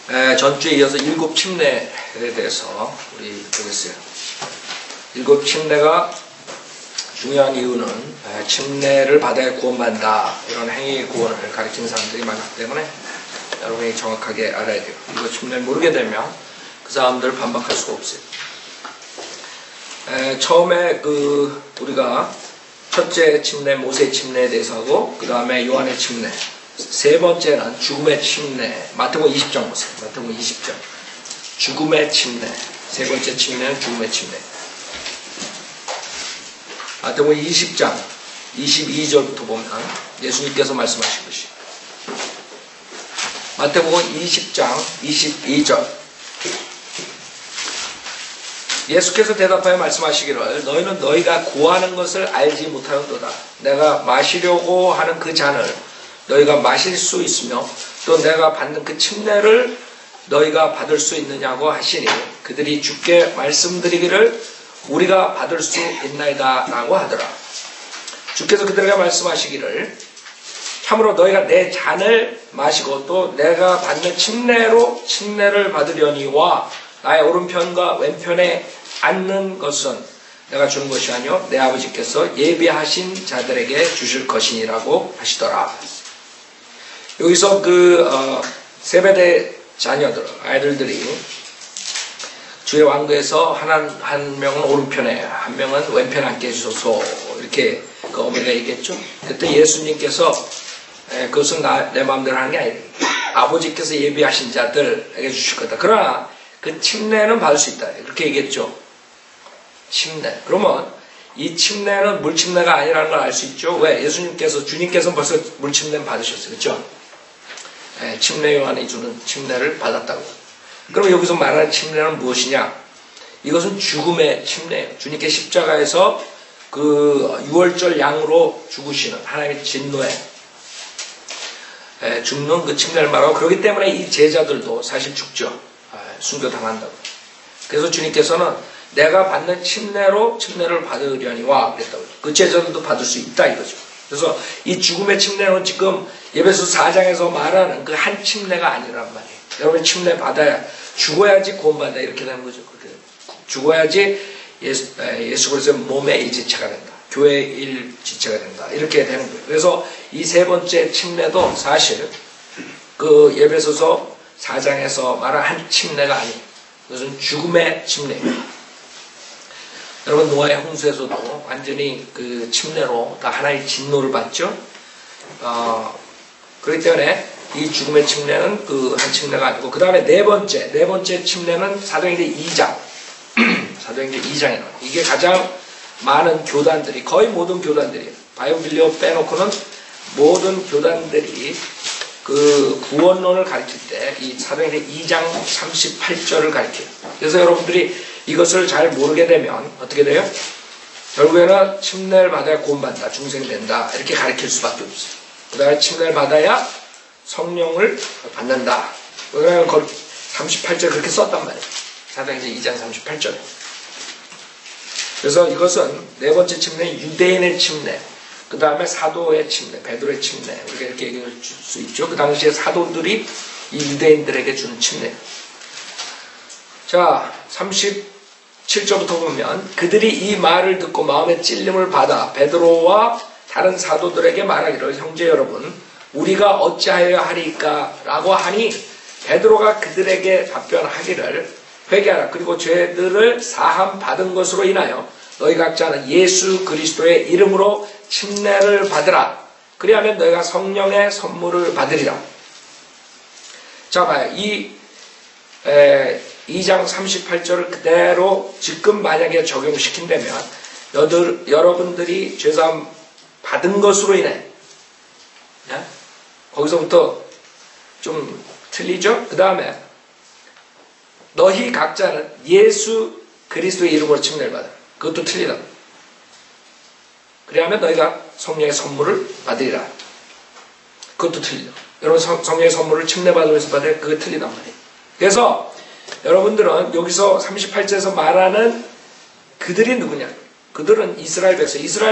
전주에 이어서 일곱 침례에 대해서 우리 보겠어요. 일곱 침례가 중요한 이유는 침례를 받아야 구원받는다, 이런 행위 구원을 가리키는 사람들이 많기 때문에 여러분이 정확하게 알아야 돼요. 일곱 침례를 모르게 되면 그 사람들을 반박할 수가 없어요. 처음에 우리가 첫째 침례, 모세의 침례에 대해서 하고, 그 다음에 요한의 침례, 세 번째는 죽음의 침례. 마태복음 20장 보세요. 마태복음 20장. 죽음의 침례. 세 번째 침례는 죽음의 침례. 마태복음 20장 22절부터 보면 예수님께서 말씀하신 것이. 마태복음 20장 22절. 예수께서 대답하여 말씀하시기를 너희는 너희가 구하는 것을 알지 못하는도다. 내가 마시려고 하는 그 잔을 너희가 마실 수 있으며 또 내가 받는 그 침례를 너희가 받을 수 있느냐고 하시니 그들이 주께 말씀드리기를 우리가 받을 수 있나이다 라고 하더라. 주께서 그들에게 말씀하시기를 참으로 너희가 내 잔을 마시고 또 내가 받는 침례로 침례를 받으려니와 나의 오른편과 왼편에 앉는 것은 내가 주는 것이 아니요 내 아버지께서 예비하신 자들에게 주실 것이니라고 하시더라. 여기서 세베대 자녀들, 아이들이 주의 왕국에서 한 명은 오른편에, 한 명은 왼편에 앉게 해주소서, 이렇게 어머니가 얘기했죠. 그때 예수님께서 그것은 내 마음대로 하는 게 아니라 아버지께서 예비하신 자들에게 주실 거다. 그러나 그 침례는 받을 수 있다. 그렇게 얘기했죠. 침례. 그러면 이 침례는 물침례가 아니라는 걸 알 수 있죠. 왜? 주님께서 벌써 물침례는 받으셨어요. 그렇죠? 침례 요한이 주는 침례를 받았다고. 그럼 여기서 말하는 침례는 무엇이냐? 이것은 죽음의 침례예요. 주님께 십자가에서 그 유월절 양으로 죽으시는 하나님의 진노에 죽는 그 침례를 말하고, 그렇기 때문에 이 제자들도 사실 죽죠. 순교당한다고. 그래서 주님께서는 내가 받는 침례로 침례를 받으려니와 그랬다고. 그 제자들도 받을 수 있다 이거죠. 그래서 이 죽음의 침례는 지금 에베소서 4장에서 말하는 그 한 침례가 아니란 말이에요. 여러분이 침례 받아야, 죽어야지 구원받아, 이렇게 되는 거죠. 죽어야지 예수 그리스도의 몸의 일지체가 된다. 교회의 일지체가 된다. 이렇게 되는 거예요. 그래서 이 세 번째 침례도 사실 그 에베소서 4장에서 말한 한 침례가 아니에요. 그것은 죽음의 침례예요. 여러분, 노아의 홍수에서도 완전히 그 침례로 다 하나의 진노를 받죠. 그렇기 때문에 이 죽음의 침례는 그 한 침례가 아니고, 그 다음에 네 번째 침례는 사도행전 2장. 사도행전 2장에 나와요. 이게 가장 많은 교단들이, 거의 모든 교단들이, 바이오빌리오 빼놓고는 모든 교단들이 그 구원론을 가르칠 때 이 사도행전 2장 38절을 가르쳐요. 그래서 여러분들이 이것을 잘 모르게 되면 어떻게 돼요? 결국에는 침례를 받아야 구원받는다, 중생된다, 이렇게 가르칠 수밖에 없어요. 그 다음에 침례를 받아야 성령을 받는다. 왜냐하면 38절 그렇게 썼단 말이에요. 사도행전 2장 38절에. 그래서 이것은 네 번째 침례는 유대인의 침례, 그 다음에 사도의 침례, 베드로의 침례, 우리가 이렇게 얘기할 수 있죠. 그 당시에 사도들이 이 유대인들에게 주는 침례. 자, 37절부터 보면 그들이 이 말을 듣고 마음의 찔림을 받아 베드로와 다른 사도들에게 말하기를 형제 여러분, 우리가 어찌하여야 하리까? 라고 하니 베드로가 그들에게 답변하기를 회개하라. 그리고 죄들을 사함 받은 것으로 인하여 너희 각자는 예수 그리스도의 이름으로 침례를 받으라. 그리하면 너희가 성령의 선물을 받으리라. 자, 봐요. 2장 38절을 그대로 지금 만약에 적용시킨다면 여러분들이 죄사함 받은 것으로 인해, 거기서부터 좀 틀리죠? 그 다음에 너희 각자는 예수 그리스도의 이름으로 침례를 받아. 그것도 틀리다. 그리하면 너희가 성령의 선물을 받으리라. 그것도 틀리다. 여러분, 성령의 선물을 침례 받으면서 받아야 그거 틀리단 말이에요. 그래서 여러분들은 여기서 38절에서 말하는 그들이 누구냐? 그들은 이스라엘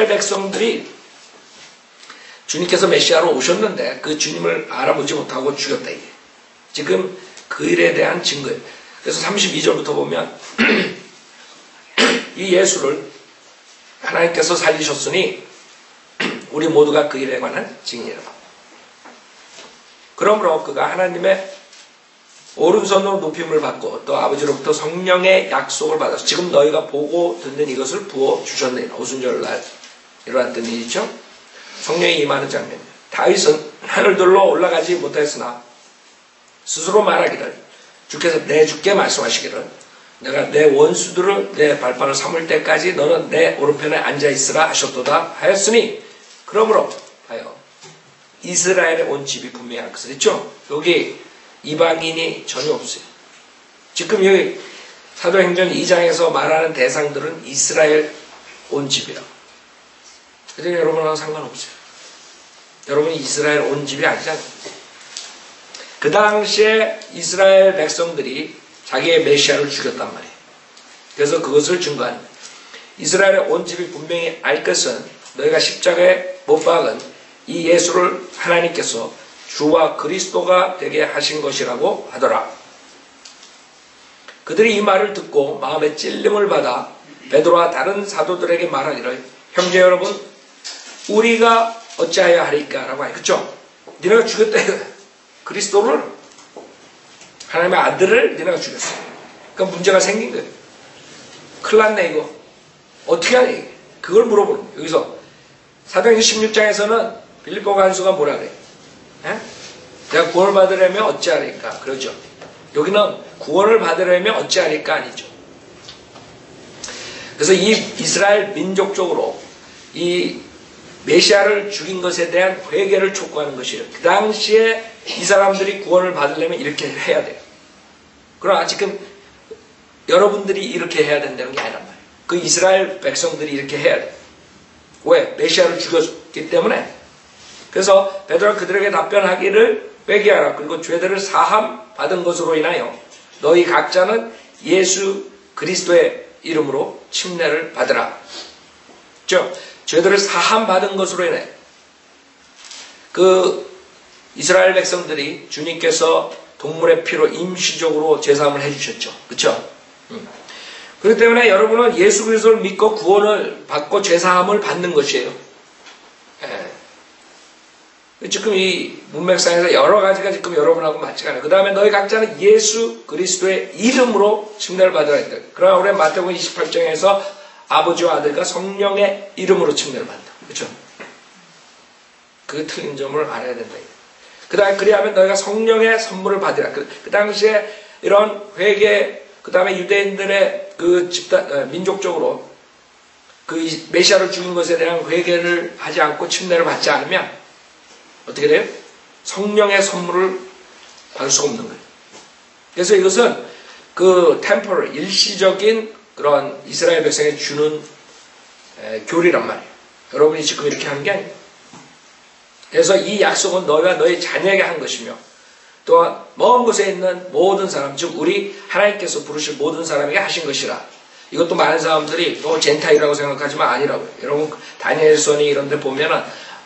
백성들이 주님께서 메시아로 오셨는데 그 주님을 알아보지 못하고 죽였다. 이게. 지금 그 일에 대한 증거예요. 그래서 32절부터 보면 이 예수를 하나님께서 살리셨으니 우리 모두가 그 일에 관한 증인이라. 그러므로 그가 하나님의 오른손으로 높임을 받고 또 아버지로부터 성령의 약속을 받아서 지금 너희가 보고 듣는 이것을 부어주셨느니라. 오순절날 일어났던 일이죠. 성령이 임하는 장면이에요. 다윗은 하늘들로 올라가지 못하였으나 스스로 말하기를 주께서 내 주께 말씀하시기를 내가 내 원수들을 내 발판을 삼을 때까지 너는 내 오른편에 앉아있으라 하셨도다 하였으니 그러므로 하여 이스라엘의 온 집이 분명할 것을 했죠. 여기 이방인이 전혀 없어요. 지금 여기 사도행전 2장에서 말하는 대상들은 이스라엘 온 집이라. 그래서 여러분하고 상관없어요. 여러분이 이스라엘 온 집이 아니잖아요. 그 당시에 이스라엘 백성들이 자기의 메시아를 죽였단 말이에요. 그래서 그것을 증거하는 거예요. 이스라엘의 온 집이 분명히 알 것은 너희가 십자가에 못 박은 이 예수를 하나님께서 주와 그리스도가 되게 하신 것이라고 하더라. 그들이 이 말을 듣고 마음에 찔림을 받아 베드로와 다른 사도들에게 말하기를 형제 여러분 우리가 어찌하여 하리까 라고 하니 그쵸? 니네가 죽였다 그리스도를 하나님의 아들을 니네가 죽였어. 그러니까 문제가 생긴 거예요. 큰일 났네 이거. 어떻게 하니? 그걸 물어보는 거예요. 여기서 사도행전 16장에서는 빌립보 간수가 뭐라 그래요? 에? 내가 구원을 받으려면 어찌하리까? 그러죠. 여기는 구원을 받으려면 어찌하리까? 아니죠. 그래서 이 이스라엘 민족적으로 이 메시아를 죽인 것에 대한 회개를 촉구하는 것이에요. 그 당시에 이 사람들이 구원을 받으려면 이렇게 해야 돼요. 그러나 지금 여러분들이 이렇게 해야 된다는 게 아니란 말이에요. 그 이스라엘 백성들이 이렇게 해야 돼요. 왜? 메시아를 죽였기 때문에. 그래서 베드로가 그들에게 답변하기를 회개하라. 그리고 죄들을 사함 받은 것으로 인하여 너희 각자는 예수 그리스도의 이름으로 침례를 받으라. 즉 죄들을 사함 받은 것으로 인해 그 이스라엘 백성들이 주님께서 동물의 피로 임시적으로 제사함을 해주셨죠. 그렇죠? 그렇기 때문에 여러분은 예수 그리스도를 믿고 구원을 받고 제사함을 받는 것이에요. 지금 이 문맥상에서 여러 가지가 지금 여러분하고 맞지가 않아요. 그 다음에 너희 각자는 예수 그리스도의 이름으로 침례를 받으라 했다. 그러나 우리 마태복음 28장에서 아버지와 아들과 성령의 이름으로 침례를 받는다. 그렇죠? 그게 틀린 점을 알아야 된다. 그 다음에 그리하면 너희가 성령의 선물을 받으라. 그 당시에 이런 회개, 그 다음에 유대인들의 그 집단, 민족적으로 그 메시아를 죽인 것에 대한 회개를 하지 않고 침례를 받지 않으면 어떻게 돼요? 성령의 선물을 받을 수가 없는 거예요. 그래서 이것은 그 템포럴, 일시적인 그런 이스라엘 백성에 주는 교리란 말이에요. 여러분이 지금 이렇게 하는 게 아니에요. 그래서 이 약속은 너희와 너희 자녀에게 한 것이며 또한 먼 곳에 있는 모든 사람, 즉 우리 하나님께서 부르실 모든 사람에게 하신 것이라. 이것도 많은 사람들이 또 젠타일이라고 생각하지만 아니라고요. 여러분 다니엘서니 이런 데 보면은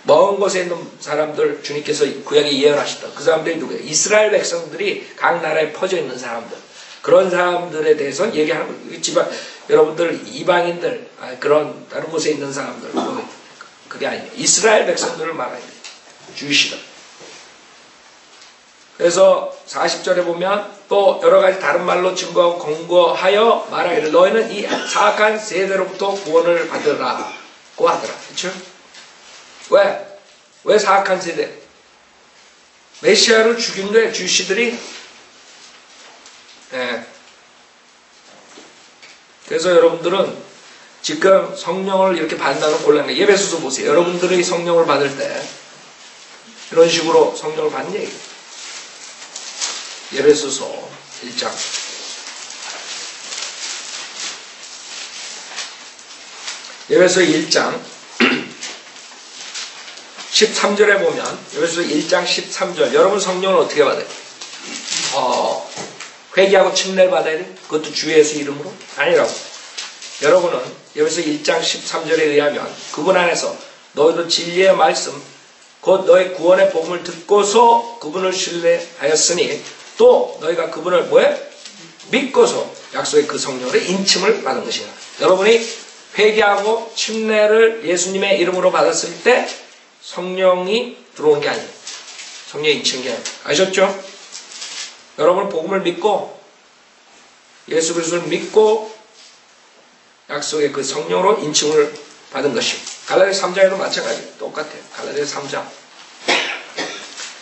먼 곳에 있는 사람들 주님께서 구약에 예언하셨다. 그 사람들이 누구예요? 이스라엘 백성들이 각 나라에 퍼져 있는 사람들. 그런 사람들에 대해서는 얘기하는 거예요. 집안 여러분들 이방인들 그런 다른 곳에 있는 사람들 그게 아니에요. 이스라엘 백성들을 말하는 거예요. 주시다. 그래서 40절에 보면 또 여러 가지 다른 말로 증거하고 권고하여 말하기를 너희는 이 사악한 세대로부터 구원을 받으라고 하더라. 그렇죠? 왜? 왜 사악한 세대? 메시아를 죽인 거예요. 주시들이. 네. 그래서 여러분들은 지금 성령을 이렇게 받는다는 곤란해. 예배소서 보세요. 여러분들이 성령을 받을 때 이런 식으로 성령을 받는 얘기예요. 예배소서 1장. 예배소 1장 13절에 보면 예배소 1장 13절 여러분 성령을 어떻게 받아요? 회개하고 침례를 받아야 돼? 그것도 주 예수 이름으로? 아니라고. 여러분은 예배소 1장 13절에 의하면 그분 안에서 너희도 진리의 말씀 곧 너의 구원의 복음을 듣고서 그분을 신뢰하였으니 또 너희가 그분을 뭐해? 믿고서 약속의 그 성령으로 인침을 받은 것이야. 여러분이 회개하고 침례를 예수님의 이름으로 받았을 때 성령이 들어온 게 아니에요. 성령이 인치는 게 아니에요. 아셨죠? 여러분 복음을 믿고 예수 그리스도를 믿고 약속의 그 성령으로 인침을 받은 것이. 갈라디아서 3장에도 마찬가지 똑같아요. 갈라디아서 3장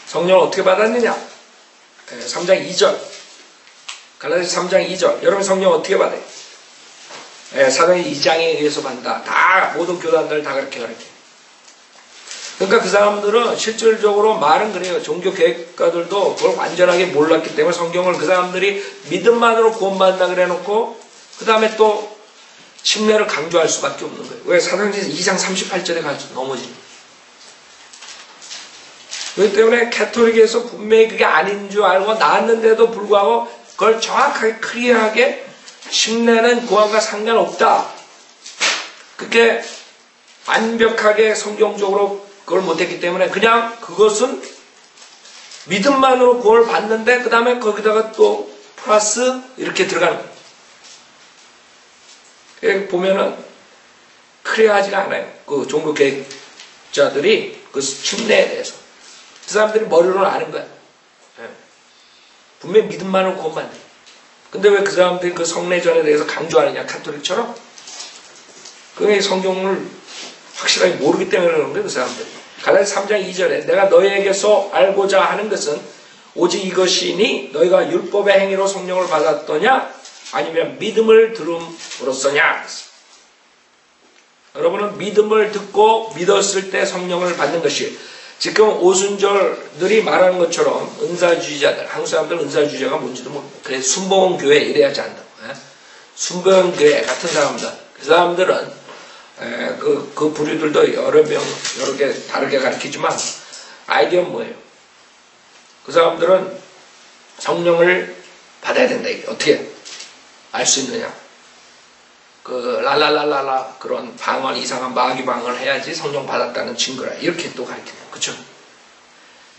성령을 어떻게 받았느냐? 3장 2절 갈라디아서 3장 2절 여러분 성령 어떻게 받아요? 사도행 2장에 의해서 받는다. 다 모든 교단들 다 그렇게 가르쳐요. 그러니까 그 사람들은 실질적으로 말은 그래요. 종교개혁가들도 그걸 완전하게 몰랐기 때문에 성경을 그 사람들이 믿음만으로 구원받는다 그래놓고 그 다음에 또 침례를 강조할 수밖에 없는 거예요. 왜? 사도행전 2장 38절에 가서 넘어지니. 그렇기 때문에 캐톨릭에서 분명히 그게 아닌 줄 알고 나왔는데도 불구하고 그걸 정확하게 클리어하게 침례는 구원과 상관없다. 그렇게 완벽하게 성경적으로 그걸 못했기 때문에 그냥 그것은 믿음만으로 구원을 받는데 그 다음에 거기다가 또 플러스 이렇게 들어가는 거예요. 보면은 클리어하지가 않아요. 그 종교개혁자들이 그 침례에 대해서. 그 사람들이 머리로는 아는 거야. 분명히 믿음만으로 구원받는 거야. 근데 왜 그 사람들이 그 성례전에 대해서 강조하느냐, 카톨릭처럼? 그게 성경을 확실하게 모르기 때문에 그러는 거예요, 그 사람들이. 갈라디아서 3장 2절에 내가 너희에게서 알고자 하는 것은 오직 이것이니 너희가 율법의 행위로 성령을 받았더냐 아니면 믿음을 들음으로써냐. 여러분은 믿음을 듣고 믿었을 때 성령을 받는 것이 지금 오순절들이 말하는 것처럼 은사주의자들, 한국 사람들 은사주의자가 뭔지도 모르고 그래서 순복음교회 이래야지 한다고. 순복음교회 같은 사람들, 그 사람들은 그 부류들도 여러 개 다르게 가르치지만 아이디어는 뭐예요? 그 사람들은 성령을 받아야 된다. 이게 어떻게 알 수 있느냐? 그 랄랄랄랄라 그런 방언 이상한 마귀 방언을 해야지 성령 받았다는 증거라. 이렇게 또 가르치네요. 그렇죠?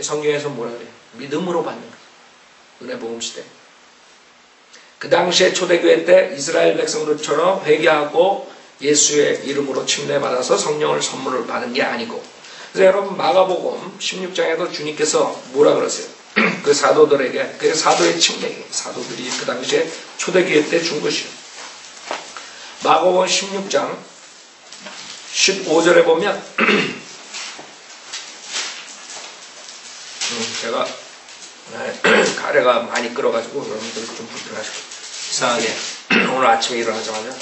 성경에서 뭐라 그래요? 믿음으로 받는 거예요. 은혜 복음 시대. 그 당시에 초대교회 때 이스라엘 백성들처럼 회개하고 예수의 이름으로 침례받아서 성령을 선물을 받은 게 아니고. 그래서 여러분 마가복음 16장에도 주님께서 뭐라 그러세요? 그 사도들에게, 그 사도의 침례, 사도들이 그 당시에 초대교회 때 준 것이요. 마가복음 16장 15절에 보면 제가 가래가 많이 끓어가지고 여러분들 좀 불편하시고 이상하게 오늘 아침에 일어나자마자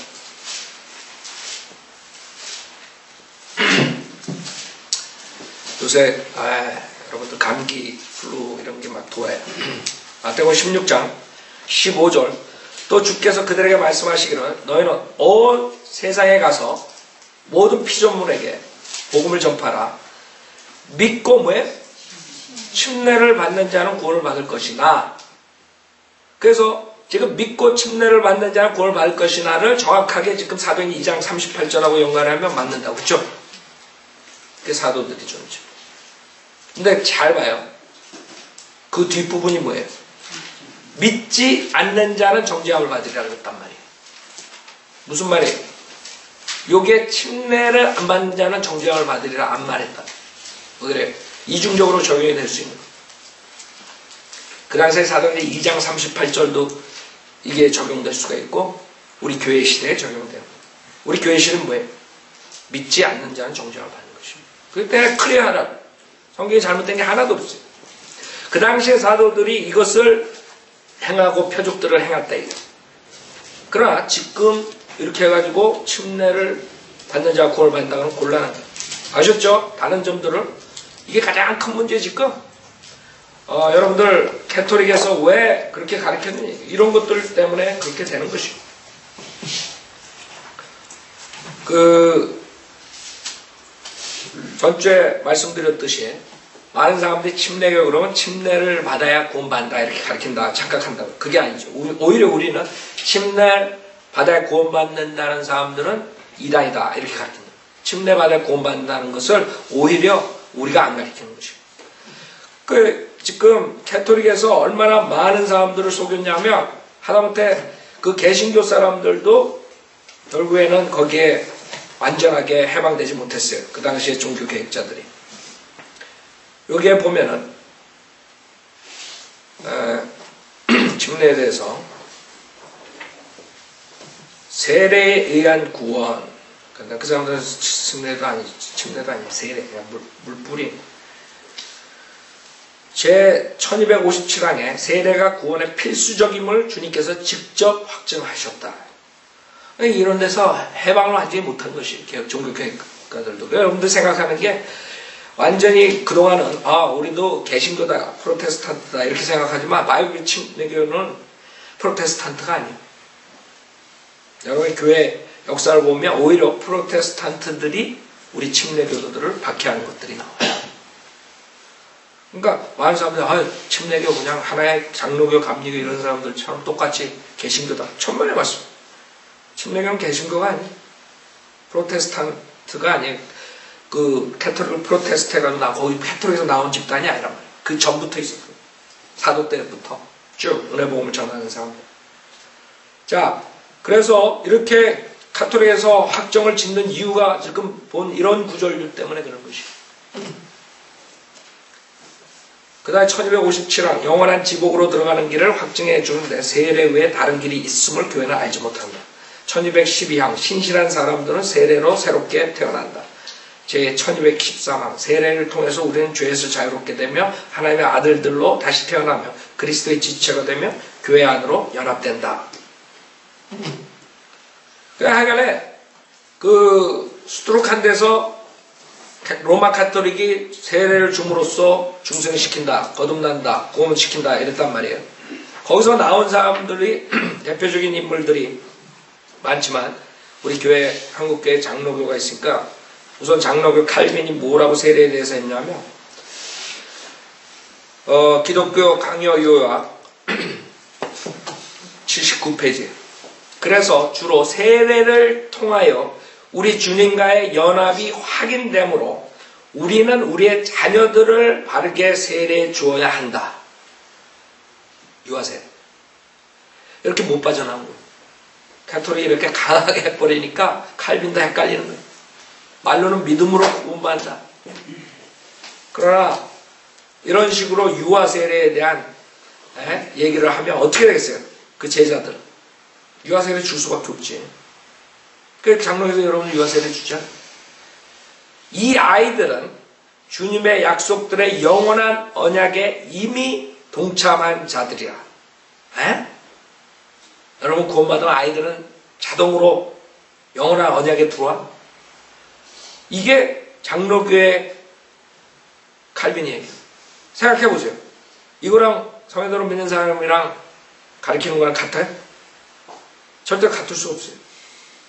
요새 여러분들 감기, 플루 이런 게 막 도와요. 마태복음 16장 15절 또 주께서 그들에게 말씀하시기를 너희는 온 세상에 가서 모든 피조물에게 복음을 전파라. 믿고 뭐해? 침례를 받는 자는 구원을 받을 것이나. 그래서 지금 믿고 침례를 받는 자는 구원을 받을 것이나를 정확하게 지금 사도행 2장 38절하고 연관하면 맞는다고. 그렇죠? 그게 사도들이 존재. 근데 잘 봐요. 그 뒷부분이 뭐예요? 믿지 않는 자는 정죄함을 받으리라 그랬단 말이에요. 무슨 말이에요? 요게 침례를 안 받는 자는 정죄함을 받으리라 안 말했다. 그래요. 이중적으로 적용이 될 수 있는 거예요. 그 당시에 사도행전 2장 38절도 이게 적용될 수가 있고 우리 교회 시대에 적용돼요. 우리 교회 시대는 뭐예요? 믿지 않는 자는 정죄함을 받는 것입니다. 그때 클리어하라. 성경이 잘못된 게 하나도 없어요. 그 당시에 사도들이 이것을 행하고 표적들을 행했다 이거. 그러나 지금 이렇게 해가지고 침례를 받는 자가 구원을 받는다는 건 곤란한 거예요. 아셨죠? 다른 점들을 이게 가장 큰 문제 지금 여러분들 캐톨릭에서 왜 그렇게 가르쳤느냐 이런 것들 때문에 그렇게 되는 것이고 그 전주에 말씀드렸듯이 많은 사람들이 침례교 그러면 침례를 받아야 구원받는다 이렇게 가르친다 착각한다고. 그게 아니죠. 오히려 우리는 침례 받아야 구원받는다는 사람들은 이단이다 이렇게 가르친다. 침례 받아야 구원받는다는 것을 오히려 우리가 안 가르치는 것이고. 지금 캐톨릭에서 얼마나 많은 사람들을 속였냐면 하다못해 그 개신교 사람들도 결국에는 거기에 완전하게 해방되지 못했어요. 그 당시에 종교 개혁자들이. 여기에 보면은 침례에 대해서 세례에 의한 구원, 근데 그 사람들은 침례도 아니고 세례, 그냥 물뿌림. 제 1257항에 세례가 구원의 필수적임을 주님께서 직접 확증하셨다. 이런 데서 해방을 하지 못한 것이 종교개혁가들도. 여러분들 생각하는 게 완전히 그동안은 우리도 개신교다, 프로테스탄트다 이렇게 생각하지만 바이블 침례교는 프로테스탄트가 아니에요. 여러분의 교회 역사를 보면 오히려 프로테스탄트들이 우리 침례교도들을 박해하는 것들이 나와요. 그러니까 많은 사람들이 침례교 그냥 하나의 장로교, 감리교 이런 사람들처럼 똑같이 개신교다. 천만의 말씀. 침례교는 개신교가 아니에요. 프로테스탄트가 아니에요. 그 캐톨릭 프로테스트가 거기 캐톨릭에서 나온 집단이 아니란 말이에요. 그 전부터 있었어요. 사도 때부터 쭉 은혜복음을 전하는 사람들. 자, 그래서 이렇게 카톨릭에서 확정을 짓는 이유가 지금 본 이런 구절들 때문에 그런 것이에요. 그 다음에 1257항 영원한 지복으로 들어가는 길을 확증해 주는데 세례 외에 다른 길이 있음을 교회는 알지 못한다. 1212항 신실한 사람들은 세례로 새롭게 태어난다. 제 1213항 세례를 통해서 우리는 죄에서 자유롭게 되며 하나님의 아들들로 다시 태어나며 그리스도의 지체가 되며 교회 안으로 연합된다. 하여간에 그 수두룩한 데서 로마 카톨릭이 세례를 줌으로써 중생시킨다, 거듭난다, 구원시킨다 이랬단 말이에요. 거기서 나온 사람들이 대표적인 인물들이 많지만 우리 교회 한국교회 장로교가 있으니까 우선 장로교 칼빈이 뭐라고 세례에 대해서 했냐면 기독교 강요 요약 79페이지. 그래서 주로 세례를 통하여 우리 주님과의 연합이 확인되므로 우리는 우리의 자녀들을 바르게 세례해 주어야 한다. 유아세례. 이렇게 못 빠져나온 거예요. 가톨릭이 이렇게 강하게 해버리니까 칼빈도 헷갈리는 거예요. 말로는 믿음으로 구원받는다. 그러나 이런 식으로 유아세례에 대한 얘기를 하면 어떻게 되겠어요? 그 제자들은. 유아세례 줄 수밖에 없지. 그래서 장로에서 여러분 유아세례 주죠. 이 아이들은 주님의 약속들의 영원한 언약에 이미 동참한 자들이야. 여러분 구원받은 아이들은 자동으로 영원한 언약에 들어와? 이게 장로교의 칼빈이 얘기예요. 생각해보세요. 이거랑 성회도를 믿는 사람이랑 가르치는 거랑 같아요? 절대 같을 수 없어요.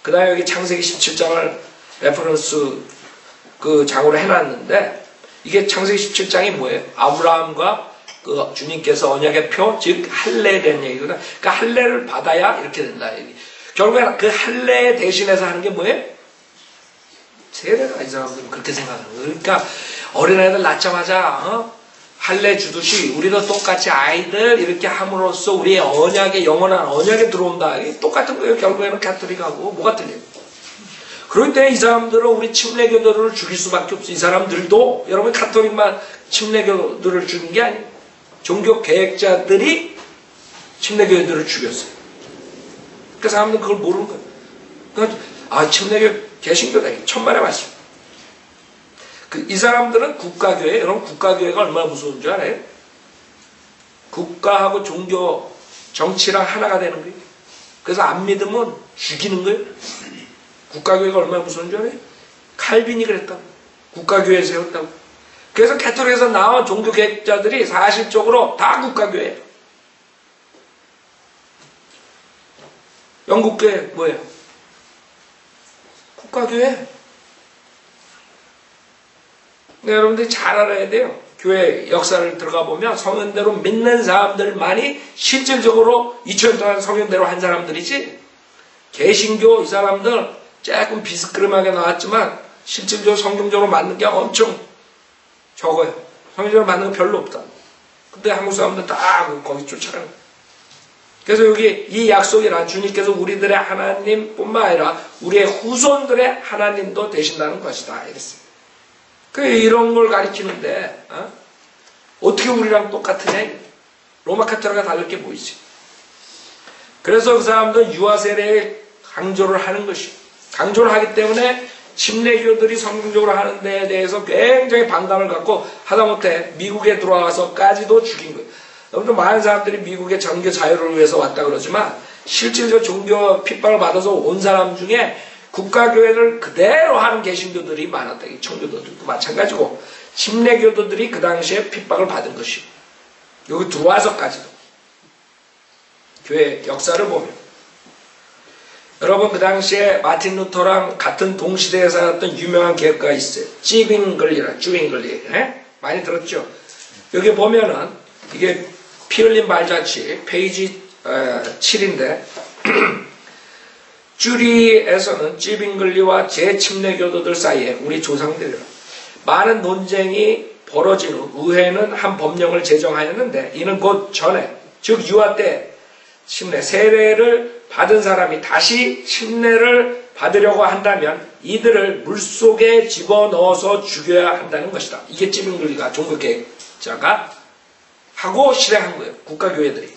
그 다음에 여기 창세기 17장을 레퍼런스 그 장으로 해놨는데 이게 창세기 17장이 뭐예요? 아브라함과 그 주님께서 언약의 표, 즉 할례에 대한 얘기거든. 그러니까 할례를 받아야 이렇게 된다. 얘기. 결국에 그 할례 대신해서 하는 게 뭐예요? 세례가 이 사람들은 그렇게 생각하는 거예요. 그러니까 어린아이들 낳자마자 할례 주듯이 우리도 똑같이 아이들 이렇게 함으로써 우리의 언약에 영원한 언약에 들어온다. 이게 똑같은 거예요. 결국에는 가톨릭하고 뭐가 틀려요. 그럴 때 이 사람들은 우리 침례교도를 죽일 수밖에 없어요. 이 사람들도 여러분 가톨릭만 침례교도를 죽인 게 아니에요. 종교 개혁자들이 침례교도를 죽였어요. 그 사람들은 그걸 모르는 거예요. 그러니까 침례교 개신교다. 천만의 말씀. 이 사람들은 국가교회, 여러분 국가교회가 얼마나 무서운 줄 알아요? 국가하고 종교, 정치랑 하나가 되는 거예요. 그래서 안 믿으면 죽이는 거예요. 국가교회가 얼마나 무서운 줄 알아요? 칼빈이 그랬다고. 국가교회 세웠다고. 그래서 가톨릭에서 나온 종교개혁자들이 사실적으로 다 국가교회예요. 영국교회 뭐예요? 국가교회. 네, 여러분들이 잘 알아야 돼요. 교회 역사를 들어가 보면 성현대로 믿는 사람들만이 실질적으로 2000년 동안 성현대로 한 사람들이지 개신교 이 사람들 조금 비스크름하게 나왔지만 실질적으로 성경적으로 맞는 게 엄청 적어요. 성경적으로 맞는 거 별로 없다. 근데 한국 사람들은 다 거기 쫓아가는 거예요. 그래서 여기 이 약속이란 주님께서 우리들의 하나님뿐만 아니라 우리의 후손들의 하나님도 되신다는 것이다. 이랬어요. 이런 걸 가리키는데 어떻게 우리랑 똑같으냐? 로마 카톨릭과 다를 게 뭐 있지? 그래서 그 사람들은 유아 세례에 강조를 하는 것이요. 강조를 하기 때문에 침례교들이 성경적으로 하는 데에 대해서 굉장히 반감을 갖고 하다못해 미국에 들어와서까지도 죽인 거예요. 여러분들 많은 사람들이 미국의 종교 자유를 위해서 왔다 그러지만 실질적으로 종교 핍박을 받아서 온 사람 중에 국가교회를 그대로 하는 개신교들이 많았다. 청교도들도 마찬가지고 침례교도들이 그 당시에 핍박을 받은 것이고 여기 들어와서까지도 교회 역사를 보면 여러분 그 당시에 마틴 루터랑 같은 동시대에 살았던 유명한 개혁가가 있어요. 찌빙글리라 쭈빙글리 많이 들었죠? 여기 보면은 이게 피 흘린 발자취 페이지 7인데 쭈리에서는 찌빙글리와 제침례교도들 사이에 우리 조상들이라 많은 논쟁이 벌어진 후 의회는 한 법령을 제정하였는데 이는 곧 전에 즉 유아 때 침례 세례를 받은 사람이 다시 침례를 받으려고 한다면 이들을 물속에 집어넣어서 죽여야 한다는 것이다. 이게 찌빙글리가 종교개혁자가 하고 실행한 거예요. 국가교회들이.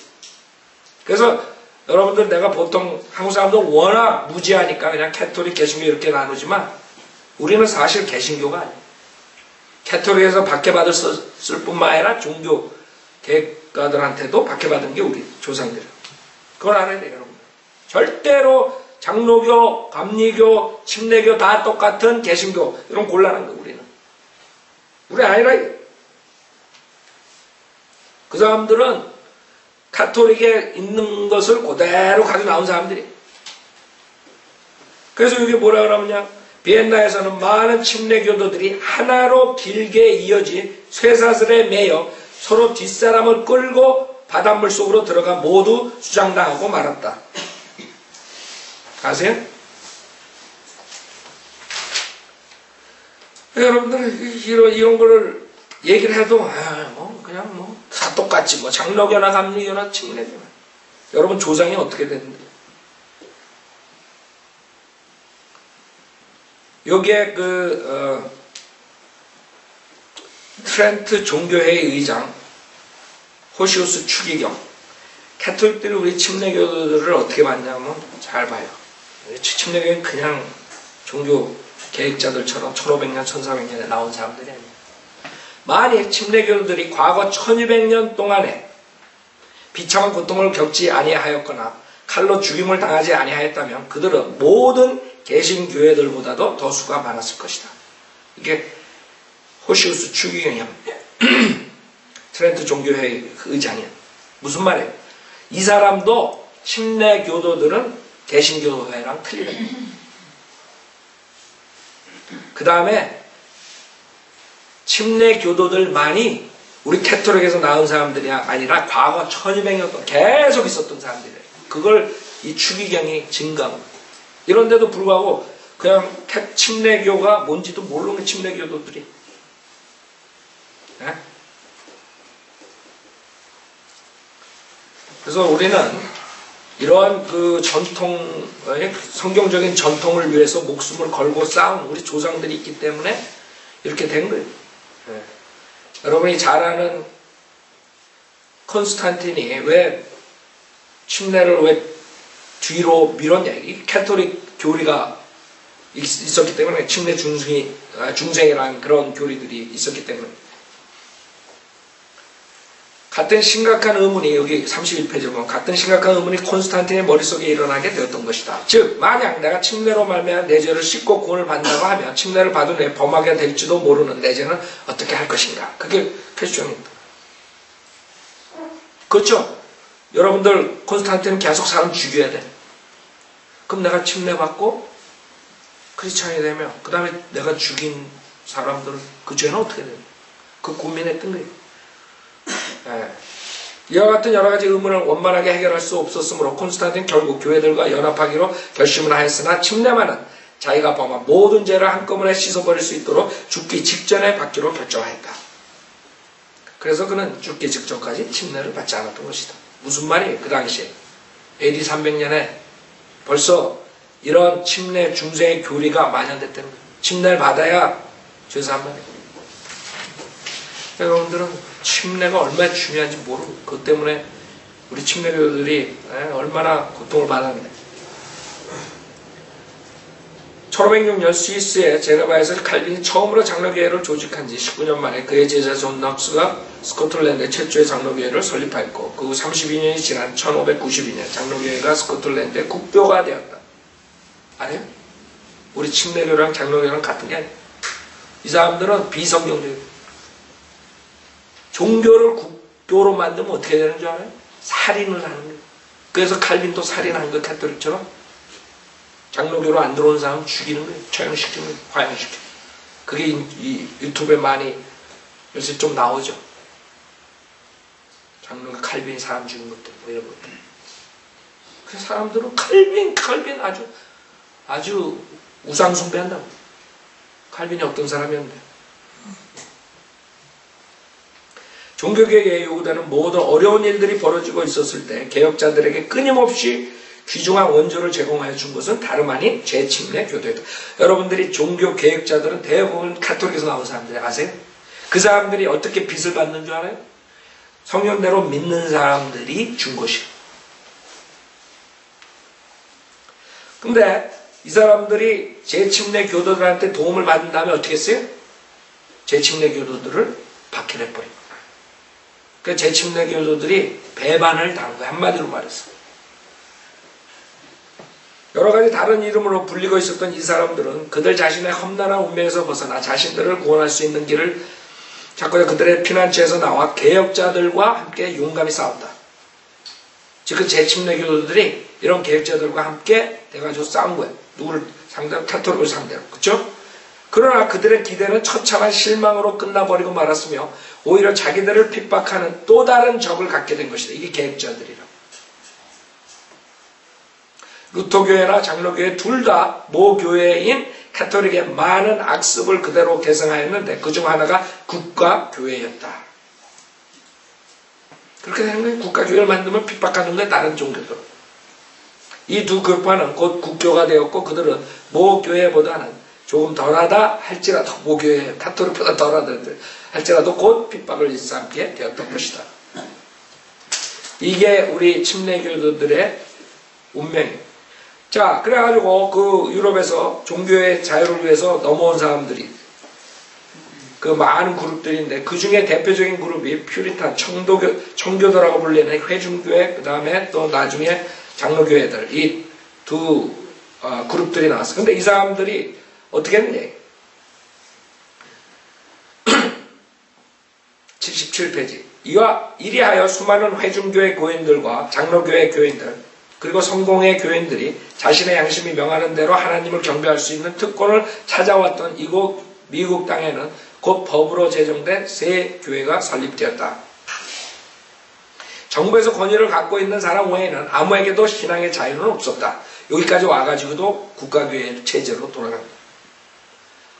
그래서 여러분들 내가 보통 한국 사람들 워낙 무지하니까 그냥 캐톨릭, 개신교 이렇게 나누지만 우리는 사실 개신교가 아니에요. 캐톨릭에서 박해받을 뿐만 아니라 종교 개혁가들한테도 박해받은 게 우리 조상들이에요. 그걸 알아야 돼요, 여러분. 절대로 장로교, 감리교, 침례교 다 똑같은 개신교 이런 곤란한 거 우리는. 우리 아니라 그 사람들은 카톨릭에 있는 것을 그대로 가지고 나온 사람들이. 그래서 여기 뭐라 그러느냐? 비엔나에서는 많은 침례교도들이 하나로 길게 이어진 쇠사슬에 매여 서로 뒷사람을 끌고 바닷물 속으로 들어가 모두 수장당하고 말았다. 아세요? 여러분들 이런 거를 얘기를 해도 그냥 다 똑같지 장로교나 감리교나 침례교나 여러분 조상이 어떻게 됐는데 여기에 트렌트 종교회의 의장 호시우스 추기경 캐톨릭들이 우리 침례교도들을 어떻게 봤냐면 잘 봐요. 침례교는 그냥 종교 계획자들처럼 1500년 1400년에 나온 사람들이 아니에요. 만약 침례교도들이 과거 1200년 동안에 비참한 고통을 겪지 아니하였거나 칼로 죽임을 당하지 아니하였다면 그들은 모든 개신교회들보다도 더 수가 많았을 것이다. 이게 호시우스 추기경이야. 트렌트 종교회의 의장이야. 무슨 말이에요? 이 사람도 침례교도들은 개신교회랑 틀리다. 그 다음에 침례교도들만이 우리 캐톨릭에서 나온 사람들이 아니라 과거 1200년 동안 계속 있었던 사람들이에요. 그걸 이 추기경이 증거한 거예요. 이런데도 불구하고 그냥 침례교가 뭔지도 모르는 침례교도들이. 네? 그래서 우리는 이러한 그 성경적인 전통을 위해서 목숨을 걸고 싸운 우리 조상들이 있기 때문에 이렇게 된 거예요. 네. 여러분이 잘 아는 콘스탄틴이 왜 침례를 왜 뒤로 밀었냐. 이 캐톨릭 교리가 있었기 때문에 침례 중생이라는 그런 교리들이 있었기 때문에 같은 심각한 의문이 여기 31페이지에 보면 같은 심각한 의문이 콘스탄틴의 머릿속에 일어나게 되었던 것이다. 즉 만약 내가 침례로 말미암아 내 죄를 씻고 구원을 받는다고 하면 침례를 받은 후에 범하게 될지도 모르는 내 죄는 어떻게 할 것인가. 그게 퀘스천입니다. 그렇죠? 여러분들 콘스탄틴은 계속 사람 죽여야 돼. 그럼 내가 침례받고 크리스찬이 되면 그 다음에 내가 죽인 사람들 그 죄는 어떻게 돼요? 그 고민했던 거예요. 네. 이와 같은 여러 가지 의문을 원만하게 해결할 수 없었으므로 콘스탄틴은 결국 교회들과 연합하기로 결심을 하였으나 침례만은 자기가 범한 모든 죄를 한꺼번에 씻어버릴 수 있도록 죽기 직전에 받기로 결정하였다. 그래서 그는 죽기 직전까지 침례를 받지 않았던 것이다. 무슨 말이에요? 그 당시에 AD 300년에 벌써 이런 침례 중세의 교리가 만연됐다는 거예요. 침례를 받아야 죄사한 말이에요. 여러분들은 침례가 얼마나 중요한지 모르고 그것 때문에 우리 침례교도들이 얼마나 고통을 받았는데 1506년 스위스의 제네바에서 칼빈이 처음으로 장로교회를 조직한 지 19년 만에 그의 제자 존 넉스가 스코틀랜드의 최초의 장로교회를 설립하였고 그 후 32년이 지난 1592년 장로교회가 스코틀랜드의 국교가 되었다. 아니에요? 우리 침례교랑 장로교랑 같은 게 아니에요. 이 사람들은 비성경적이에요. 종교를 국교로 만들면 어떻게 되는 줄 알아요? 살인을 하는 거예요. 그래서 칼빈도 살인한 거 카톨릭처럼 장로교로 안 들어오는 사람 죽이는 거예요. 처형시키는 거예요. 화형시키는 거예요. 그게 이 유튜브에 많이 요새 좀 나오죠. 장로가 칼빈이 사람 죽인 것들 뭐 이런 것들. 그래서 사람들은 칼빈 아주 우상 숭배한다고. 칼빈이 어떤 사람이었는데. 종교개혁에 요구되는 모든 어려운 일들이 벌어지고 있었을 때 개혁자들에게 끊임없이 귀중한 원조를 제공하여 준 것은 다름 아닌 재침례 교도였다. 여러분들이 종교 개혁자들은 대부분 가톨릭에서 나온 사람들 아세요? 그 사람들이 어떻게 빚을 받는 줄 알아요? 성령대로 믿는 사람들이 준 것이에요. 근데 이 사람들이 재침례 교도들한테 도움을 받은 다음에 어떻게 했어요? 재침례 교도들을 박해내버린 거예요. 그 재침례 교도들이 배반을 당한 거예요. 한마디로 말해서. 여러 가지 다른 이름으로 불리고 있었던 이 사람들은 그들 자신의 험난한 운명에서 벗어나 자신들을 구원할 수 있는 길을 찾고자 그들의 피난처에서 나와 개혁자들과 함께 용감히 싸웠다. 즉 그 재침례 교도들이 이런 개혁자들과 함께 돼가지고 싸운 거예요. 누구를 상대로? 카톨릭을 상대로. 그렇죠? 그러나 그들의 기대는 처참한 실망으로 끝나버리고 말았으며 오히려 자기들을 핍박하는 또 다른 적을 갖게 된 것이다. 이게 개혁자들이라고. 루터교회나 장로교회 둘 다 모교회인 카톨릭의 많은 악습을 그대로 개성하였는데 그중 하나가 국가교회였다. 그렇게 되는 거예요. 국가교회를 만들면 핍박하는 거예요. 다른 종교들. 이 두 교파는 곧 국교가 되었고 그들은 모교회보다는 조금 덜하다 할지라도 모교회 카톨릭보다 덜하다 할지라도 곧 핍박을 일삼게 되었던 것이다. 이게 우리 침례교도들의 운명이에요. 자, 그래가지고 그 유럽에서 종교의 자유를 위해서 넘어온 사람들이 그 많은 그룹들인데 그 중에 대표적인 그룹이 퓨리탄, 청교도라고 불리는 회중교회, 그 다음에 또 나중에 장로교회들 이 두 그룹들이 나왔어요. 근데 이 사람들이 어떻게 했느냐? 77페이지. 이리하여 수많은 회중교회 교인들과 장로교회 교인들 그리고 성공의 교인들이 자신의 양심이 명하는 대로 하나님을 경배할 수 있는 특권을 찾아왔던 이곳 미국 땅에는 곧 법으로 제정된 새 교회가 설립되었다. 정부에서 권위를 갖고 있는 사람 외에는 아무에게도 신앙의 자유는 없었다. 여기까지 와가지고도 국가교회 체제로 돌아간다.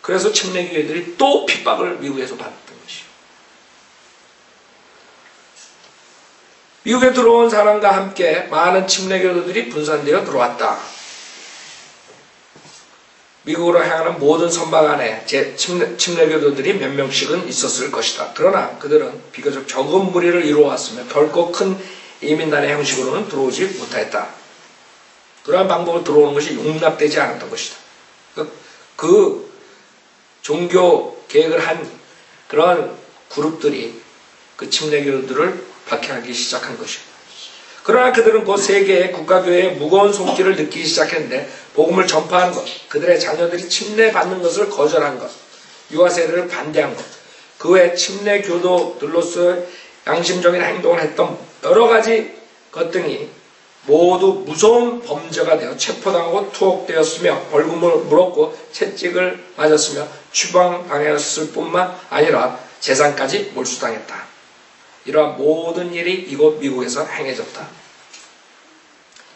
그래서 침례교회들이 또 핍박을 미국에서 받았던 것이요. 미국에 들어온 사람과 함께 많은 침례교도들이 분산되어 들어왔다. 미국으로 향하는 모든 선박 안에 침례교도들이 몇 명씩은 있었을 것이다. 그러나 그들은 비교적 적은 무리를 이루어왔으며 결코 큰 이민단의 형식으로는 들어오지 못하였다. 그러한 방법으로 들어오는 것이 용납되지 않았던 것이다. 그 종교 개혁을 한 그런 그룹들이 그 침례교도들을 박해하기 시작한 것이다. 그러나 그들은 곧 세계의 국가교회의 무거운 손길을 느끼기 시작했는데 복음을 전파하는 것, 그들의 자녀들이 침례받는 것을 거절한 것, 유아세례를 반대한 것, 그 외 침례교도들로서 양심적인 행동을 했던 여러 가지 것 등이 모두 무서운 범죄가 되어 체포당하고 투옥되었으며 벌금을 물었고 채찍을 맞았으며 추방당했을 뿐만 아니라 재산까지 몰수당했다. 이러한 모든 일이 이곳 미국에서 행해졌다.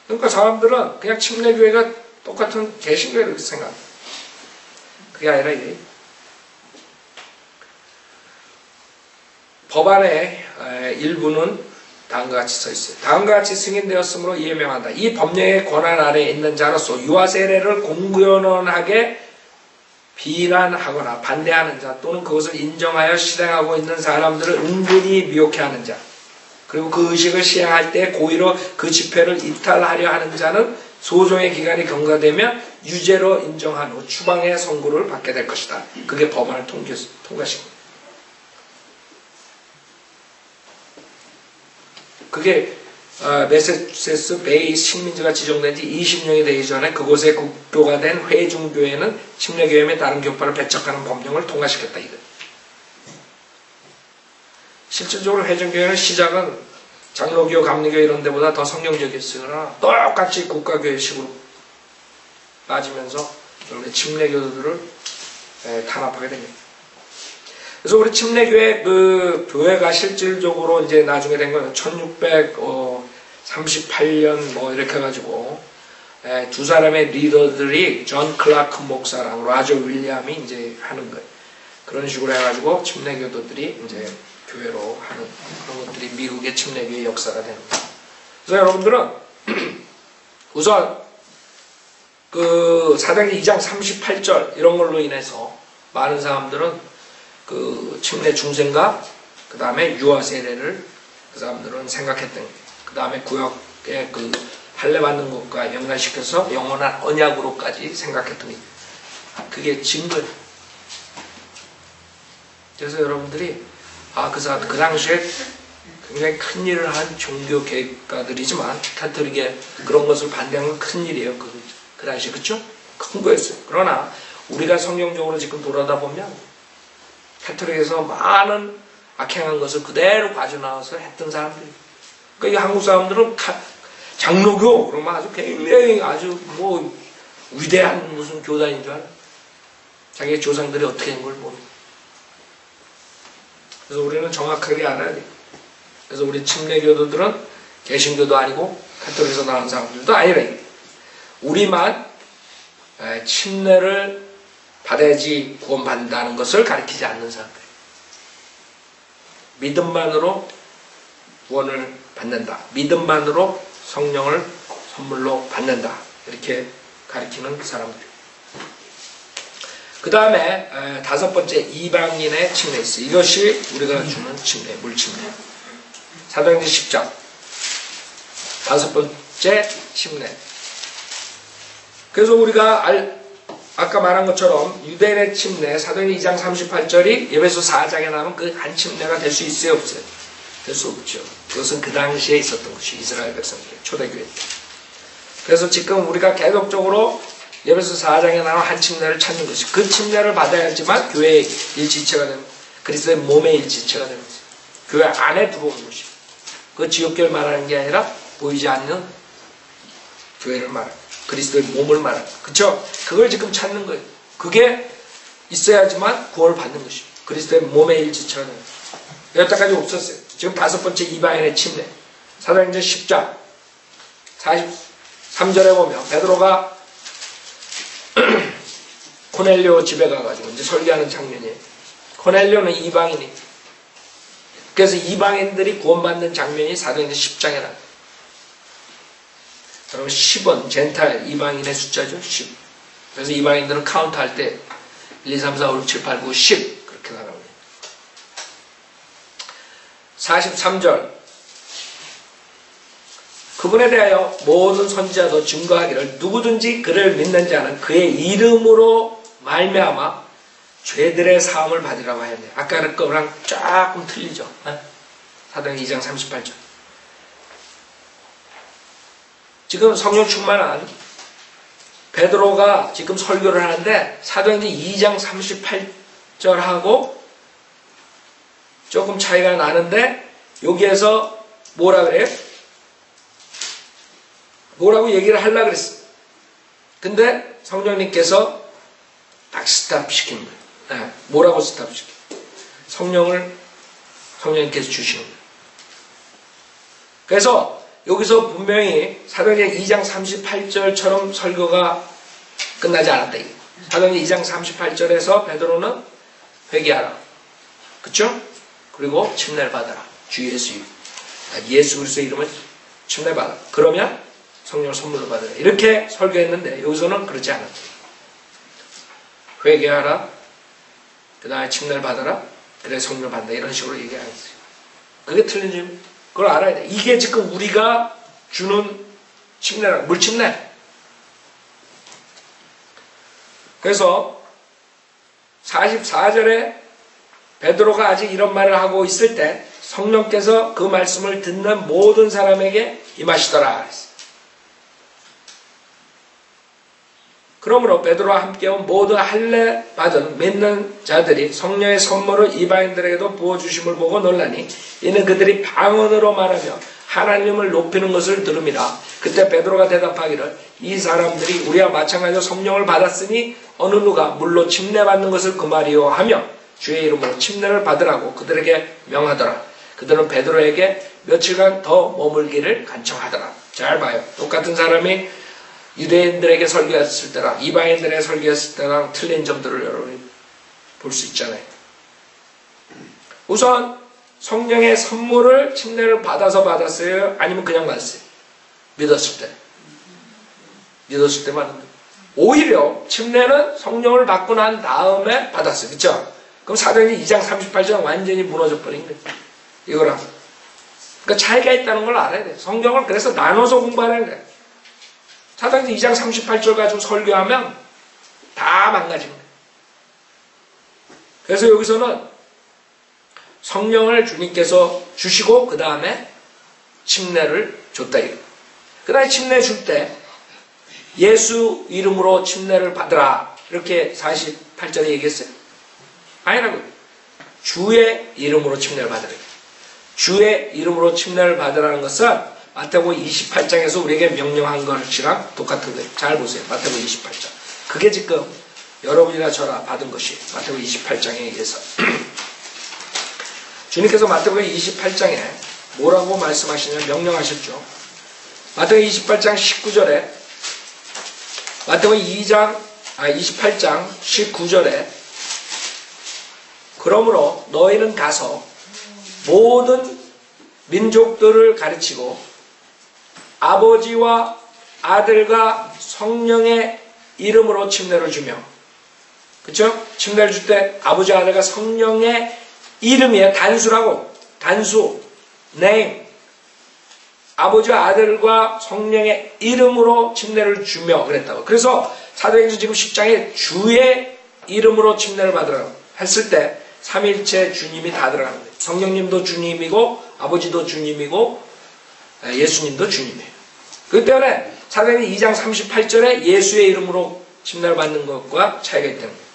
그러니까 사람들은 그냥 침례교회가 똑같은 개신교회를 생각합니다. 그게 아니라 이게 법안의 일부는 다음과 같이 써 있어요. 다음과 같이 승인되었으므로 예명한다. 이 법령의 권한 아래에 있는 자로서 유아 세례를 공공연하게 비난하거나 반대하는 자 또는 그것을 인정하여 실행하고 있는 사람들을 은근히 미혹해 하는 자 그리고 그 의식을 시행할 때 고의로 그 집회를 이탈하려 하는 자는 소송의 기간이 경과되면 유죄로 인정한 후 추방의 선고를 받게 될 것이다. 그게 법안을 통과시킨 겁니다. 그게 매사추세츠 베이 식민지가 지정된 지 20년이 되기 전에 그곳에 국교가 된 회중교회는 침례교회 및 다른 교파를 배척하는 법령을 통과시켰다. 이거. 실질적으로 회중교회는 시작은 장로교, 감리교 이런 데보다 더 성경적이었으나 똑같이 국가교회식으로 빠지면서 우리 침례교도들을 탄압하게 됩니다. 그래서 우리 침례교회 그 교회가 실질적으로 이제 나중에 된 건 1638년 뭐 이렇게 해가지고 두 사람의 리더들이 존 클라크 목사랑 라저 윌리엄이 이제 하는 거예요. 그런 식으로 해가지고 침례교도들이 이제 교회로 하는 그런 것들이 미국의 침례교회 역사가 되는 거예요. 그래서 여러분들은 우선 그 사도행전 2장 38절 이런 걸로 인해서 많은 사람들은 그 침례 중생과 그 다음에 유아 세례를 그 사람들은 생각했던 거예요. 그 다음에 구약의 그 할례 받는 것과 연관시켜서 영원한 언약으로까지 생각했던 거예요. 그게 증거예요. 그래서 여러분들이 그 당시에 굉장히 큰 일을 한 종교 계획가들이지만 카톨릭의 그런 것을 반대하는 건 큰 일이에요. 그 당시에 그쵸? 큰 거였어요. 그러나 우리가 성경적으로 지금 돌아다 보면 카톨릭에서 많은 악행한 것을 그대로 가져나와서 했던 사람들이. 그러니까 이 한국 사람들은 장로교 그러면 아주 굉장히 아주 뭐 위대한 무슨 교단인 줄 알아. 자기의 조상들이 어떻게 된 걸 모르고. 그래서 우리는 정확하게 알아야 돼. 그래서 우리 침례교도들은 개신교도 아니고 카톨릭에서 나온 사람들도 아니라 우리만 침례를 받아야지 구원받는다는 것을 가르치지 않는 사람들. 믿음만으로 구원을 받는다. 믿음만으로 성령을 선물로 받는다. 이렇게 가르치는 사람들. 그 다음에 다섯 번째 이방인의 침례 있어요. 이것이 우리가 주는 침례, 물침례. 사도행전 10장 다섯 번째 침례. 그래서 우리가 아까 말한 것처럼 유대인의 침례, 사도행전 2장 38절이 에베소 4장에 나오는 그 한 침례가 될 수 있어요, 없어요? 될 수 없죠. 그것은 그 당시에 있었던 것이 이스라엘 백성들, 초대교회 때. 그래서 지금 우리가 계속적으로 에베소 4장에 나오는 한 침례를 찾는 것이 그 침례를 받아야지만 교회의 일지체가 되는 그리스도의 몸의 일지체가 되는 것이죠. 교회 안에 들어오는 것이죠. 그 지옥교를 말하는 게 아니라 보이지 않는 교회를 말합니다. 그리스도의 몸을 말합니다. 그쵸? 그걸 지금 찾는 거예요. 그게 있어야지만 구원을 받는 것이죠. 그리스도의 몸의 일지체가 되는 거예요. 여기까지 없었어요. 지금 다섯 번째 이방인의 침례. 사도행전 10장 43절에 보면 베드로가 코넬료 집에 가가지고 이제 설교하는 장면이에요. 코넬료는 이방인이. 그래서 이방인들이 구원받는 장면이 사도행전 10장에 나와요. 여러분 10은 젠탈 이방인의 숫자죠. 10. 그래서 이방인들은 카운트할 때 1, 2, 3, 4, 5, 6, 7, 8, 9, 10 그렇게 나갑니다. 43절 그분에 대하여 모든 선지자도 증거하기를 누구든지 그를 믿는 자는 그의 이름으로 말미암아 죄들의 사함을 받으라고 하였네요. 아까 거랑 조금 틀리죠. 사도행전 2장 38절 지금 성령 충만한 베드로가 지금 설교를 하는데 사도행전 2장 38절하고 조금 차이가 나는데 여기에서 뭐라 그래요? 뭐라고 얘기를 하려고 그랬어. 근데 성령님께서 딱 스탑 시킨 거예요. 네. 뭐라고 스탑 시킨 거예요? 성령님께서 주시는 거예요. 그래서 여기서 분명히 사도행전 2장 38절처럼 설교가 끝나지 않았다. 사도행전 2장 38절에서 베드로는 회개하라. 그쵸? 그리고 침례를 받아라. 주 예수 그리스도의 이름을 침례 받아. 그러면 성령 선물을 받아라. 이렇게 설교했는데 여기서는 그렇지 않았죠. 회개하라. 그 다음에 침례를 받아라. 그래 성령 받는다. 이런 식으로 얘기 안 했어요. 그게 틀린 점. 그걸 알아야 돼. 이게 지금 우리가 주는 침례라. 물침례. 그래서 44절에 베드로가 아직 이런 말을 하고 있을 때 성령께서 그 말씀을 듣는 모든 사람에게 임하시더라. 그러므로 베드로와 함께 온 모든 할례 받은 믿는 자들이 성령의 선물을 이방인들에게도 부어주심을 보고 놀라니 이는 그들이 방언으로 말하며 하나님을 높이는 것을 들음이라. 그때 베드로가 대답하기를 이 사람들이 우리와 마찬가지로 성령을 받았으니 어느 누가 물로 침례받는 것을 금하리요 하며 주의 이름으로 침례를 받으라고 그들에게 명하더라. 그들은 베드로에게 며칠간 더 머물기를 간청하더라. 잘 봐요. 똑같은 사람이 유대인들에게 설교했을 때랑 이방인들에게 설교했을 때랑 틀린 점들을 여러분이 볼 수 있잖아요. 우선 성령의 선물을 침례를 받아서 받았어요? 아니면 그냥 받았어요? 믿었을 때. 믿었을 때 받은 거예요. 오히려 침례는 성령을 받고 난 다음에 받았어요. 그렇죠? 그럼 사도행전 2장 38절 완전히 무너져 버린 거예요. 이거랑. 그러니까 차이가 있다는 걸 알아야 돼요. 성경을 그래서 나눠서 공부하는 거예요. 사도행전 2장 38절 가지고 설교하면 다 망가진 거예요. 그래서 여기서는 성령을 주님께서 주시고 그 다음에 침례를 줬다. 그 다음에 침례 줄 때 예수 이름으로 침례를 받으라. 이렇게 48절에 얘기했어요. 아니라고요. 주의 이름으로 침례를 받으라. 주의 이름으로 침례를 받으라는 것은 마태복음 28장에서 우리에게 명령한 것이랑 똑같은 거예요. 잘 보세요. 마태복음 28장. 그게 지금 여러분이나 저나 받은 것이 마태복음 28장에 의해서 주님께서 마태복음 28장에 뭐라고 말씀하시냐 명령하셨죠. 마태복음 28장 19절에 마태복음 28장 19절에 그러므로 너희는 가서 모든 민족들을 가르치고 아버지와 아들과 성령의 이름으로 침례를 주며 그렇죠? 침례를 줄 때 아버지와 아들과 성령의 이름이에요. 단수라고. 단수. name. 아버지와 아들과 성령의 이름으로 침례를 주며 그랬다고. 그래서 사도행전 지금 10장에 주의 이름으로 침례를 받으라고 했을 때 삼일체 주님이 다 들어가는 거예요. 성령님도 주님이고 아버지도 주님이고 예수님도 주님이에요. 그렇기 때문에 사도행전 2장 38절에 예수의 이름으로 침례를 받는 것과 차이가 있다는 거예요.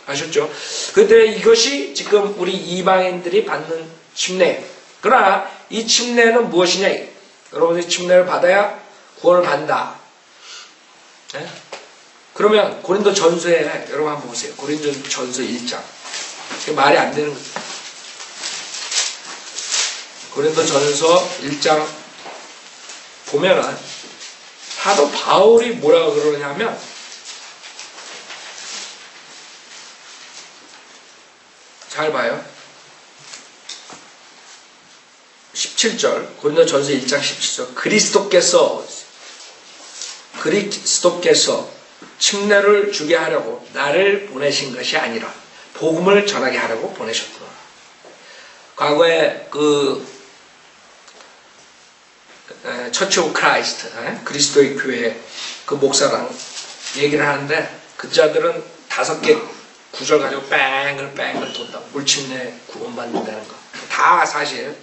아셨죠? 그때 이것이 지금 우리 이방인들이 받는 침례예요. 그러나 이 침례는 무엇이냐? 여러분들이 침례를 받아야 구원을 받는다. 네? 그러면 고린도 전서에 여러분 한번 보세요. 고린도 전서 1장. 말이 안 되는 거죠. 고린도 전서 1장 보면은 사도 바울이 뭐라고 그러냐면 잘 봐요. 17절 고린도 전서 1장 17절 그리스도께서 침례를 주게 하려고 나를 보내신 것이 아니라 복음을 전하게 하려고 보내셨구나. 과거에 처치 오브 크라이스트 그리스도의 교회 그 목사랑 얘기를 하는데 그 자들은 5개 구절 가지고 뺑글 돈다. 물침례 구원받는다는 거. 다 사실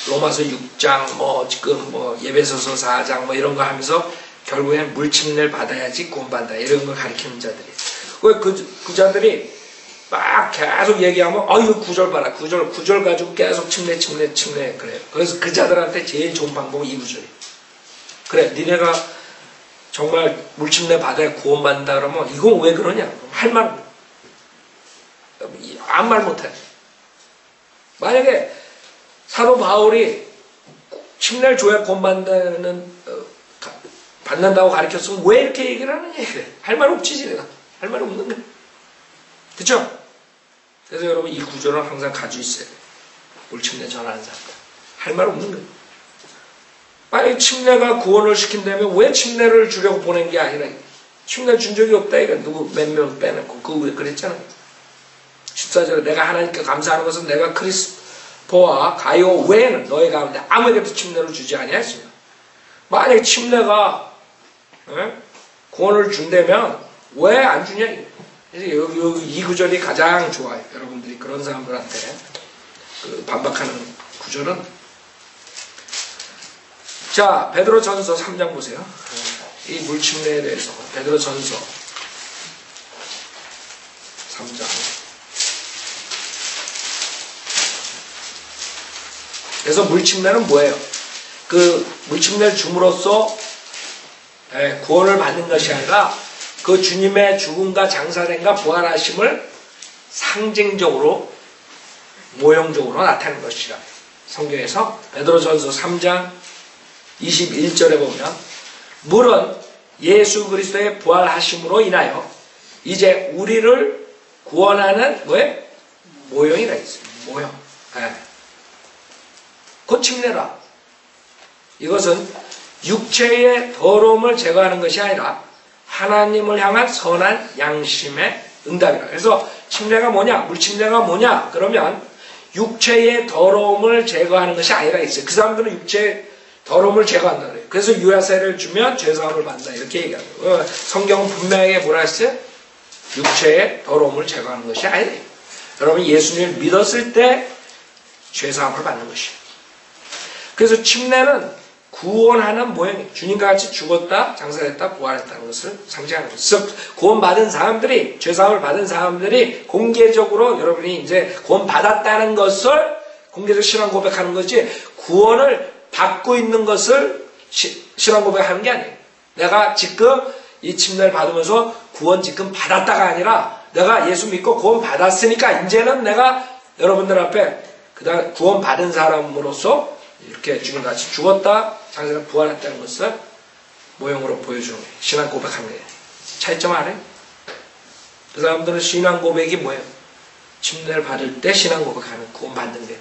로마서 6장 지금 예배소서 4장 이런 거 하면서 결국엔 물침례를 받아야지 구원받는다. 이런 걸 가리키는 자들이. 그 자들이 막 계속 얘기하면 이거 구절 봐라. 구절 가지고 계속 침례 그래요. 그래서 그 자들한테 제일 좋은 방법은 이 구절이에요. 그래 니네가 정말 물침례 받아야 구원받는다 그러면 이건 왜 그러냐. 할 말 아무 말 못해. 만약에 사도 바울이 침례를 줘야 받는다고 가르쳤으면 왜 이렇게 얘기를 하느냐. 할 말 없지, 내가. 할 말 없는 거야. 그쵸? 그래서 여러분 이 구조는 항상 가지고 있어야 돼요. 물침례 전하는 사람들. 할 말 없는 거예요. 만약 침례가 구원을 시킨다면 왜 침례를 주려고 보낸 게 아니라 침례 준 적이 없다. 이거 누구 몇 명 빼놓고 그거 왜 그랬잖아요. 14절에 내가 하나님께 감사하는 것은 내가 크리스포와 가요 외에는 너희 가운데 아무에게도 침례를 주지 아니하였으며 만약 침례가 구원을 준다면 왜 안 주냐. 그래서 여기 이 구절이 가장 좋아요. 여러분들이 그런 사람들한테 반박하는 구절은 자 베드로전서 3장 보세요. 이 물침례에 대해서 베드로전서 3장 그래서 물침례는 뭐예요? 그 물침례를 줌으로써 구원을 받는 것이 아니라 그 주님의 죽음과 장사됨과 부활하심을 상징적으로 모형적으로 나타내는 것이라. 성경에서 베드로전서 3장 21절에 보면 물은 예수 그리스도의 부활하심으로 인하여 이제 우리를 구원하는 왜? 모형이라 했어요. 모형. 곧 침례라. 이것은 육체의 더러움을 제거하는 것이 아니라 하나님을 향한 선한 양심의 응답이라. 그래서 침례가 뭐냐? 물침례가 뭐냐? 그러면 육체의 더러움을 제거하는 것이 아니라 있어요. 그 사람들은 육체의 더러움을 제거한다 그래요. 그래서 유아세를 주면 죄사함을 받는다 이렇게 얘기하고 성경은 분명하게 뭐라 했어요? 육체의 더러움을 제거하는 것이 아니라 여러분 예수님을 믿었을 때 죄사함을 받는 것이에요. 그래서 침례는 구원하는 모형이에요. 주님과 같이 죽었다, 장사했다, 부활했다는 것을 상징하는 것이죠. 구원받은 사람들이, 죄사함을 받은 사람들이 공개적으로 여러분이 이제 구원받았다는 것을 공개적 신앙 고백하는 거지, 구원을 받고 있는 것을 신앙 고백하는 게 아니에요. 내가 지금 이 침례를 받으면서 구원 지금 받았다가 아니라 내가 예수 믿고 구원 받았으니까 이제는 내가 여러분들 앞에 그다음 구원 받은 사람으로서 이렇게 주님같이 죽었다, 장사를 부활했다는 것을 모형으로 보여주는 거예요. 신앙 고백하는 거예요. 차이점 알아요? 그 사람들은 신앙 고백이 뭐예요? 침례를 받을 때 신앙 고백하는 구원 받는 게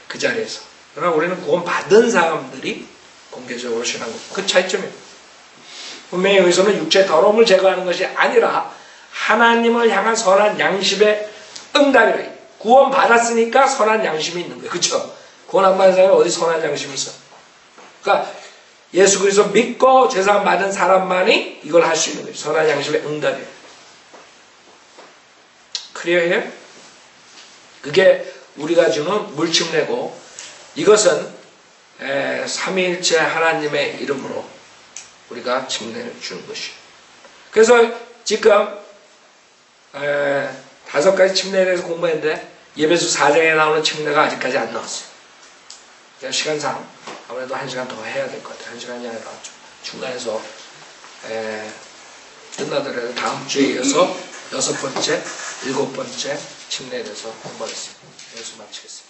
그 자리에서. 그러나 우리는 구원 받은 사람들이 공개적으로 신앙 고백. 그 차이점이에요. 분명히 여기서는 육체 더러움을 제거하는 것이 아니라 하나님을 향한 선한 양심의 응답이라. 구원 받았으니까 선한 양심이 있는 거예요. 그렇죠? 구원 안 받은 사람은 어디 선한 양심이 있어? 그러니까 예수 그리스도 믿고 죄사함 받은 사람만이 이걸 할 수 있는 거예요. 선한 양심의 응답이에요. 클리어해요? 그게 우리가 주는 물침례고 이것은 삼위일체 하나님의 이름으로 우리가 침례를 주는 것이에요. 그래서 지금 5가지 침례에 대해서 공부했는데 예배서 4장에 나오는 침례가 아직까지 안 나왔어요. 시간상 아무래도 1시간 더 해야 될 것 같아요. 1시간이 아니라 중간에서 끝나더라도 다음 주에 이어서 6번째, 7번째 침례에 대해서 공부하겠습니다. 여기서 마치겠습니다.